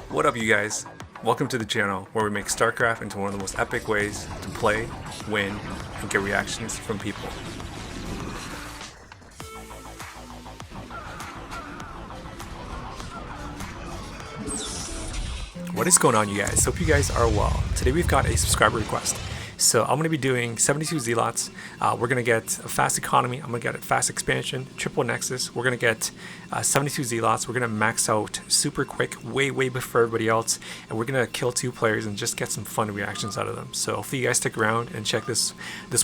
What up, you guys? Welcome to the channel where we make StarCraft into one of the most epic ways to play, win, and get reactions from people. What is going on, you guys? Hope you guys are well. Today we've got a subscriber request. So I'm going to be doing 72 Zealots. We're going to get a fast economy. I'm going to get a fast expansion, triple Nexus. We're going to get 72 Zealots. We're going to max out super quick, way before everybody else. And we're going to kill 2 players and just get some fun reactions out of them. So hopefully you guys stick around and check this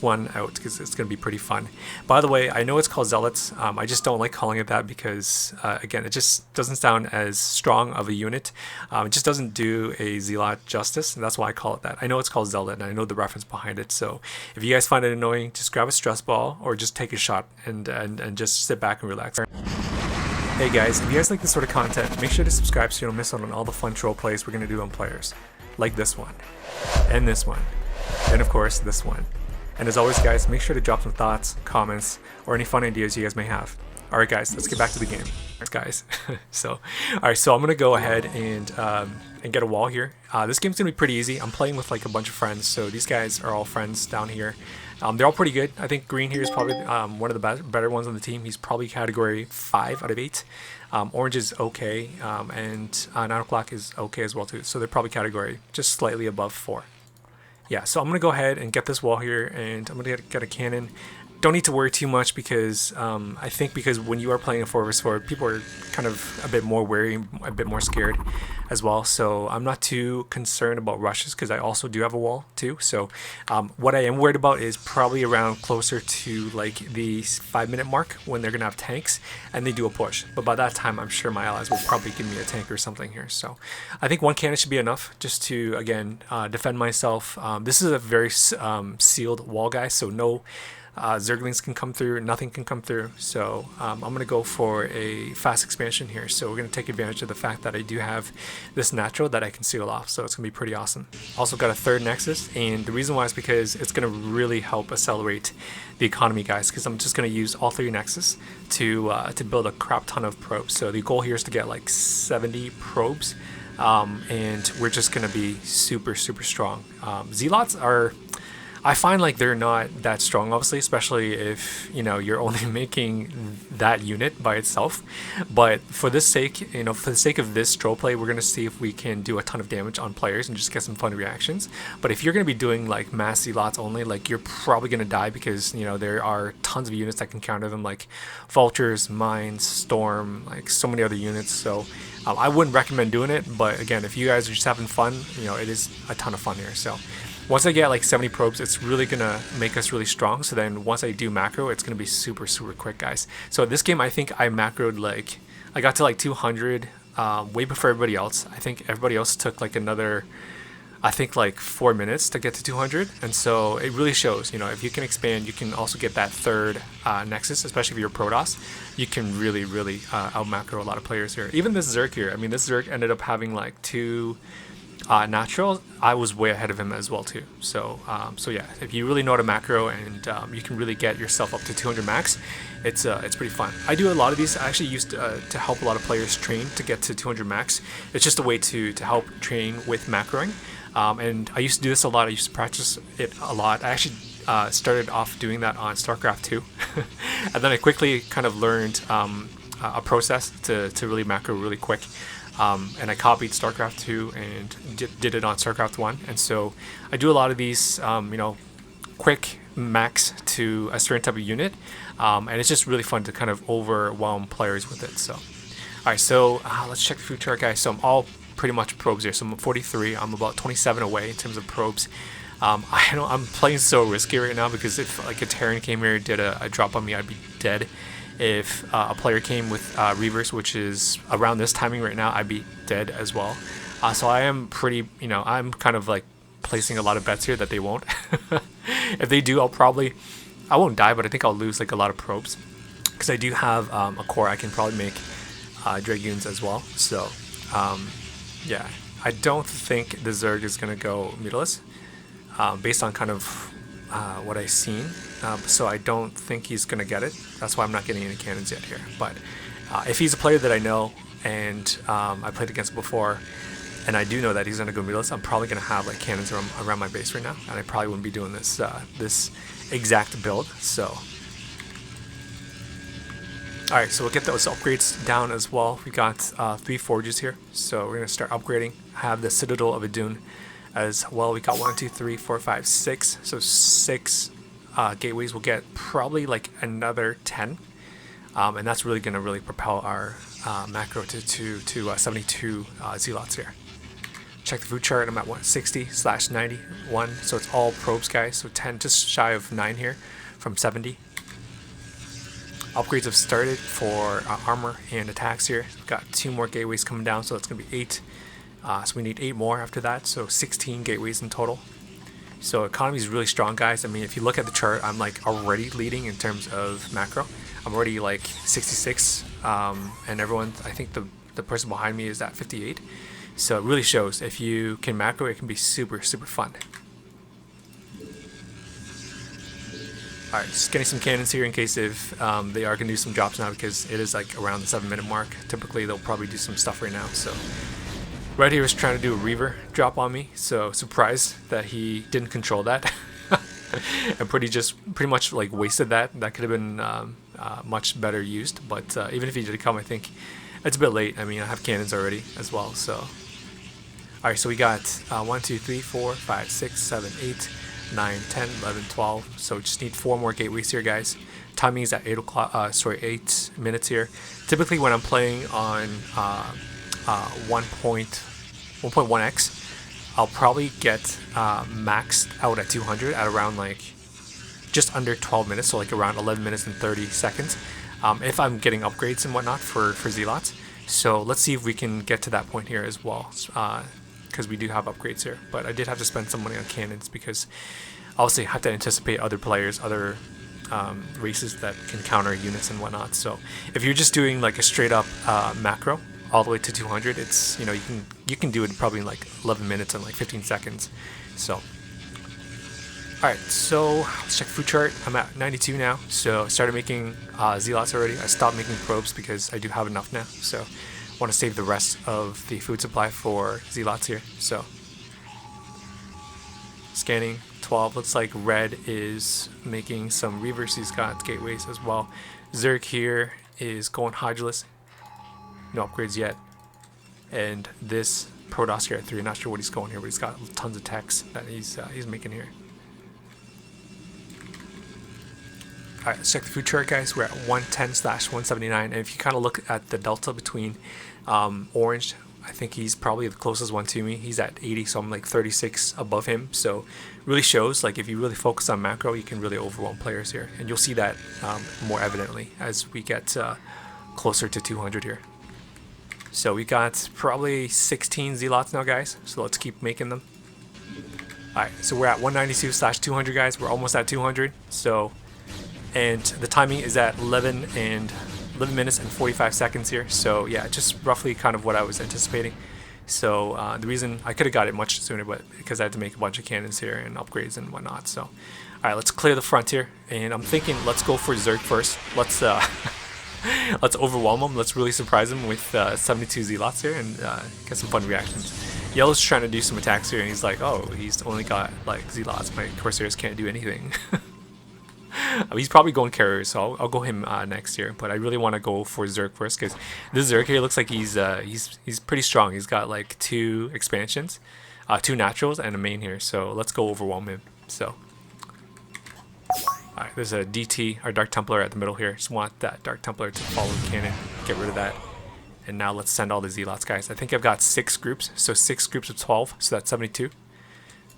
one out because it's going to be pretty fun. By the way, I know it's called Zealots. I just don't like calling it that because, again, it just doesn't sound as strong of a unit. It just doesn't do a Zealot justice, and that's why I call it that. I know it's called Zealot, and I know the reference behind it. So if you guys find it annoying, just grab a stress ball or just take a shot and just sit back and relax. Hey guys, if you guys like this sort of content, make sure to subscribe so you don't miss out on all the fun troll plays we're going to do on players. Like this one, and this one, and of course this one. And as always guys, make sure to drop some thoughts, comments, or any fun ideas you guys may have. Alright guys, let's get back to the game. Guys. Alright, so I'm going to go ahead and get a wall here. This game's going to be pretty easy. I'm playing with like a bunch of friends, so these guys are all friends down here. They're all pretty good. I think Green here is probably one of the better ones on the team. He's probably category 5 out of 8. Orange is okay, and 9 o'clock is okay as well too. So they're probably category just slightly above 4. Yeah, so I'm going to go ahead and get this wall here, and I'm going to get a cannon. Don't need to worry too much because I think because when you are playing a 4 vs 4, people are kind of a bit more wary, a bit more scared as well. So I'm not too concerned about rushes because I also do have a wall too. So what I am worried about is probably around closer to like the 5-minute mark when they're gonna have tanks and they do a push. But by that time, I'm sure my allies will probably give me a tank or something here. So I think 1 cannon should be enough just to again defend myself. This is a very sealed wall, guys. So no Zerglings can come through, nothing can come through, so I'm going to go for a fast expansion here. So we're going to take advantage of the fact that I do have this natural that I can seal off, so it's going to be pretty awesome. Also got a 3rd Nexus, and the reason why is because it's going to really help accelerate the economy, guys, because I'm just going to use all 3 Nexus to build a crap ton of probes. So the goal here is to get like 70 probes, and we're just going to be super strong. Zealots are... I find like they're not that strong, obviously, especially if you're only making that unit by itself. But for this sake, for the sake of this troll play, we're gonna see if we can do a ton of damage on players and just get some fun reactions. But if you're gonna be doing like mass Zealots only, like you're probably gonna die because there are tons of units that can counter them, like vultures, mines, storm, like so many other units. So I wouldn't recommend doing it. But again, if you guys are just having fun, it is a ton of fun here. So once I get like 70 probes, it's really gonna make us really strong. So then once I do macro, it's gonna be super quick, guys. So this game, I think I macroed like, I got to like 200 way before everybody else. I think everybody else took like another, I think like 4 minutes to get to 200. And so it really shows, if you can expand, you can also get that 3rd Nexus, especially if you're Protoss. You can really out macro a lot of players here. Even this Zerg here, I mean, this Zerg ended up having like 2 natural. I was way ahead of him as well too. So yeah, if you really know how to macro and you can really get yourself up to 200 max, it's pretty fun. I do a lot of these. I actually used to help a lot of players train to get to 200 max. It's just a way to help train with macroing, and I used to do this a lot. I used to practice it a lot. I actually started off doing that on StarCraft 2 and then I quickly kind of learned a process to really macro really quick. And I copied StarCraft 2 and did it on StarCraft 1. And so I do a lot of these, quick max to a certain type of unit. And it's just really fun to kind of overwhelm players with it. So, alright, so let's check the food chart, guys. So I'm all pretty much probes here. So I'm 43. I'm about 27 away in terms of probes. I'm playing so risky right now because if like a Terran came here and did a drop on me, I'd be dead. If a player came with reverse, which is around this timing right now, I'd be dead as well. So I am pretty, I'm kind of like placing a lot of bets here that they won't. If they do, I won't die, but I think I'll lose like a lot of probes because I do have a core. I can probably make Dragoons as well. So yeah, I don't think the Zerg is going to go meterless based on kind of what I've seen. So I don't think he's going to get it. That's why I'm not getting any cannons yet here. But if he's a player that I know and I played against before, and I do know that he's gonna go meatless, I'm probably gonna have like cannons around my base right now, and I probably wouldn't be doing this this exact build. So, all right, so we'll get those upgrades down as well. We got 3 forges here, so we're gonna start upgrading. Have the Citadel of Adun as well. We got 1, 2, 3, 4, 5, 6. So 6 gateways. We'll get probably like another 10, and that's really gonna propel our macro to 72 zealots here. Check the food chart. I'm at 160/91, so it's all probes, guys. So 10, just shy of 9 here from 70. Upgrades have started for armor and attacks here. We've got 2 more gateways coming down, so it's gonna be 8. So we need 8 more after that, so 16 gateways in total. So economy is really strong, guys. I mean, if you look at the chart, I'm like already leading in terms of macro. I'm already like 66, and everyone, I think the person behind me is at 58. So it really shows if you can macro, it can be super fun. Alright, just getting some cannons here in case if they are going to do some drops now, because it is like around the 7-minute mark. Typically they'll probably do some stuff right now. So right here is trying to do a Reaver drop on me, so surprised that he didn't control that. And pretty much like wasted that. That could have been much better used, but even if he did come, I think it's a bit late. I mean, I have cannons already as well, so. Alright, so we got 1, 2, 3, 4, 5, 6, 7, 8, 9, 10, 11, 12. So we just need 4 more gateways here, guys. Timing is at 8 minutes here. Typically when I'm playing on 1.1x, I'll probably get maxed out at 200 at around like just under 12 minutes, so like around 11 minutes and 30 seconds, if I'm getting upgrades and whatnot for Zealots. So let's see if we can get to that point here as well, because we do have upgrades here. But I did have to spend some money on cannons because obviously I have to anticipate other players, other races that can counter units and whatnot. So if you're just doing like a straight up macro all the way to 200, it's, you know, you can do it probably in like 11 minutes and like 15 seconds. So alright, so let's check food chart. I'm at 92 now, so I started making zealots already. I stopped making probes because I do have enough now, so I want to save the rest of the food supply for zealots here. So scanning 12, looks like red is making some reavers. He's got gateways as well. Zerg here is going Hydrolus, no upgrades yet, and this Protoss here at 3, not sure what he's going here, but he's got tons of techs that he's making here. Alright, let's check the food chart, guys. We're at 110/179, and if you kind of look at the delta between orange, I think he's probably the closest one to me. He's at 80, so I'm like 36 above him. So really shows, like, if you really focus on macro, you can really overwhelm players here, and you'll see that more evidently as we get closer to 200 here. So we got probably 16 zealots now, guys, so let's keep making them. Alright, so we're at 192/200, guys. We're almost at 200, so, and the timing is at 11 minutes and 45 seconds here. So yeah, just roughly kind of what I was anticipating. So the reason I could have got it much sooner, but because I had to make a bunch of cannons here and upgrades and whatnot. So alright, let's clear the front here, and I'm thinking let's go for Zerg first. Let's let's overwhelm them. Let's really surprise them with 72 zealots here and get some fun reactions. Yellow's trying to do some attacks here, and he's like, oh, he's only got like zealots. My Corsairs can't do anything. He's probably going carrier, so I'll go him next here. But I really want to go for Zerg first, because this Zerg here looks like he's pretty strong. He's got like 2 expansions, 2 naturals, and a main here. So let's go overwhelm him. So alright, there's a DT, our Dark Templar, at the middle here. Just want that Dark Templar to follow the cannon, get rid of that. And now let's send all the zealots, guys. I think I've got 6 groups, so 6 groups of 12, so that's 72.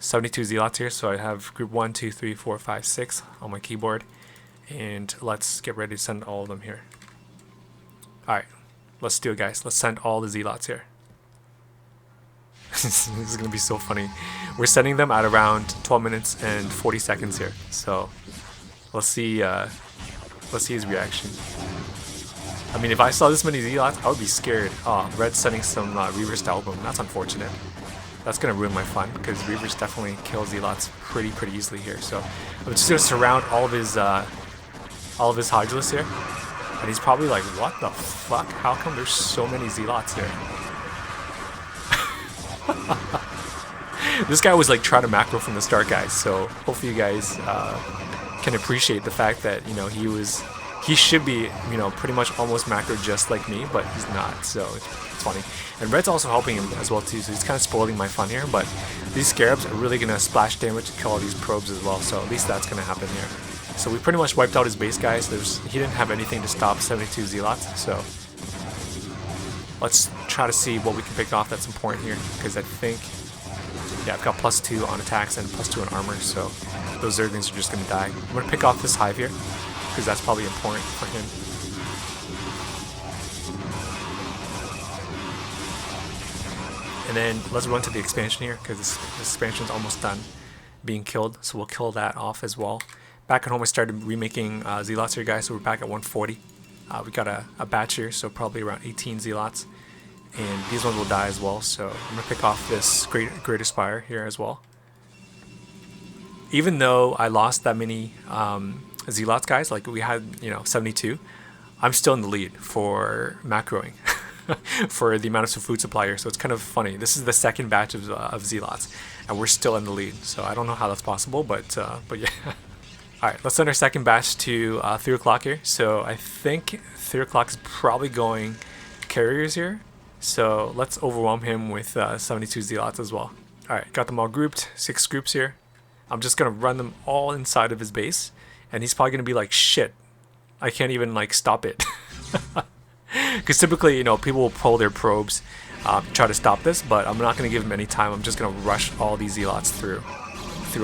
72 zealots here, so I have group 1, 2, 3, 4, 5, 6 on my keyboard, and let's get ready to send all of them here. Alright, let's do it, guys. Let's send all the zealots here. This is gonna be so funny. We're sending them at around 12 minutes and 40 seconds here, so let's see his reaction. I mean, if I saw this many zealots, I would be scared. Oh, Red's sending some reavers to help him. That's unfortunate. That's gonna ruin my fun, because reavers definitely kill zealots pretty easily here. So I'm just gonna surround all of his Hydrolus here, and he's probably like, "What the fuck? How come there's so many zealots here?" This guy was like trying to macro from the start, guys. So hopefully you guys can appreciate the fact that, you know, he should be, you know, pretty much almost macro just like me, but he's not. So it's funny. And Red's also helping him as well too. So he's kind of spoiling my fun here. But these scarabs are really gonna splash damage and kill all these probes as well. So at least that's gonna happen here. So we pretty much wiped out his base, guys. He didn't have anything to stop 72 Zealots. So let's try to see what we can pick off that's important here, because I think, yeah, I've got +2 on attacks and +2 on armor, so those Zerglings are just going to die. I'm going to pick off this hive here, because that's probably important for him. And then let's run to the expansion here, because this expansion is almost done being killed, so we'll kill that off as well. Back at home I started remaking Zealots here, guys, so we're back at 140. We got a batch here, so probably around 18 Zealots. And these ones will die as well, so I'm going to pick off this Greater Spire here as well. Even though I lost that many Zealots, guys, like we had, you know, 72, I'm still in the lead for macroing. For the amount of food supply here, so it's kind of funny. This is the second batch of Zealots, and we're still in the lead, so I don't know how that's possible, but yeah. Alright, let's send our second batch to 3 o'clock here. So I think 3 o'clock is probably going carriers here. So let's overwhelm him with 72 Zealots as well. Alright, got them all grouped, 6 groups here. I'm just going to run them all inside of his base. And he's probably going to be like, shit, I can't even like stop it. Because typically, you know, people will pull their probes, try to stop this. But I'm not going to give him any time. I'm just going to rush all these Zealots through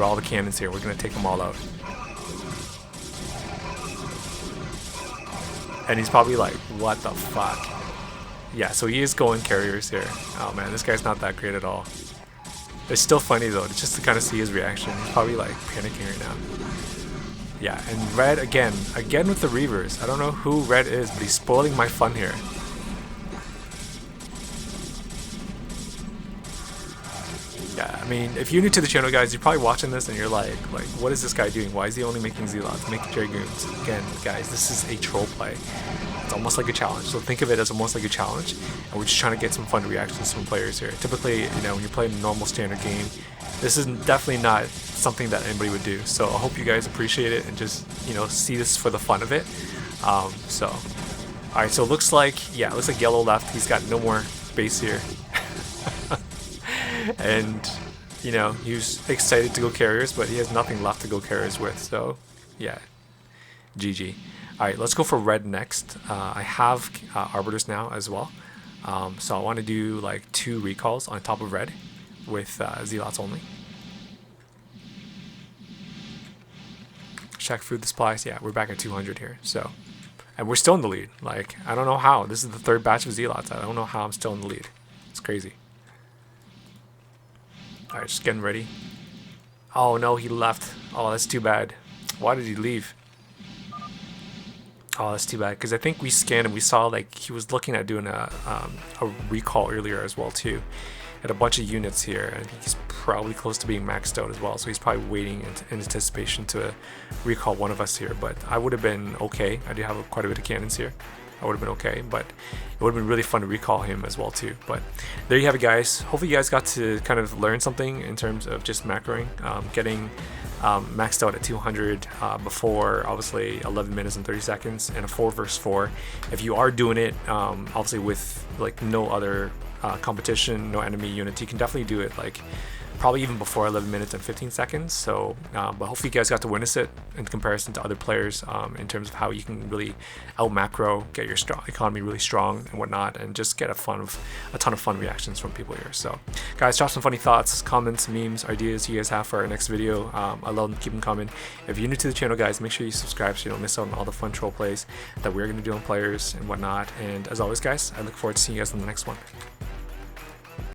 all the cannons here. We're going to take them all out. And he's probably like, what the fuck? Yeah, so he is going carriers here. Oh man, this guy's not that great at all. It's still funny though, just to kind of see his reaction. He's probably like panicking right now. Yeah, and Red again with the Reavers. I don't know who Red is, but he's spoiling my fun here. Yeah, I mean, if you're new to the channel, guys, you're probably watching this and you're like, what is this guy doing? Why is he only making Zealots, making Dragoons? Again, guys, this is a troll play. It's almost like a challenge. So think of it as almost like a challenge, and we're just trying to get some fun reactions from players here. Typically, you know, when you're playing a normal standard game, this is definitely not something that anybody would do. So I hope you guys appreciate it and just, you know, see this for the fun of it. Alright, so it looks like, yeah, it looks like yellow left. He's got no more base here. And, you know, he was excited to go carriers, but he has nothing left to go carriers with. So, yeah, GG. Alright, let's go for Red next. I have Arbiters now as well. So I want to do like 2 recalls on top of Red with Zealots only. Check food supplies. Yeah, we're back at 200 here. So, and we're still in the lead. Like, I don't know how. This is the 3rd batch of Zealots. I don't know how I'm still in the lead. It's crazy. Alright, just getting ready. Oh no, he left. Oh, that's too bad. Why did he leave? Oh, that's too bad, because I think we scanned and we saw like he was looking at doing a recall earlier as well too. Had a bunch of units here, and he's probably close to being maxed out as well, so he's probably waiting in anticipation to recall one of us here. But I would have been okay. I do have quite a bit of cannons here. I would have been okay, but it would have been really fun to recall him as well too. But there you have it, guys. Hopefully you guys got to kind of learn something in terms of just macroing, getting maxed out at 200 before obviously 11 minutes and 30 seconds and a 4 versus 4. If you are doing it obviously with like no other competition, no enemy units, you can definitely do it like probably even before 11 minutes and 15 seconds. So, but hopefully you guys got to witness it in comparison to other players in terms of how you can really out macro, get your economy really strong and whatnot, and just get a ton of fun reactions from people here. So, guys, drop some funny thoughts, comments, memes, ideas you guys have for our next video. I love them. Keep them coming. If you're new to the channel, guys, make sure you subscribe so you don't miss out on all the fun troll plays that we're going to do on players and whatnot. And as always, guys, I look forward to seeing you guys in the next one.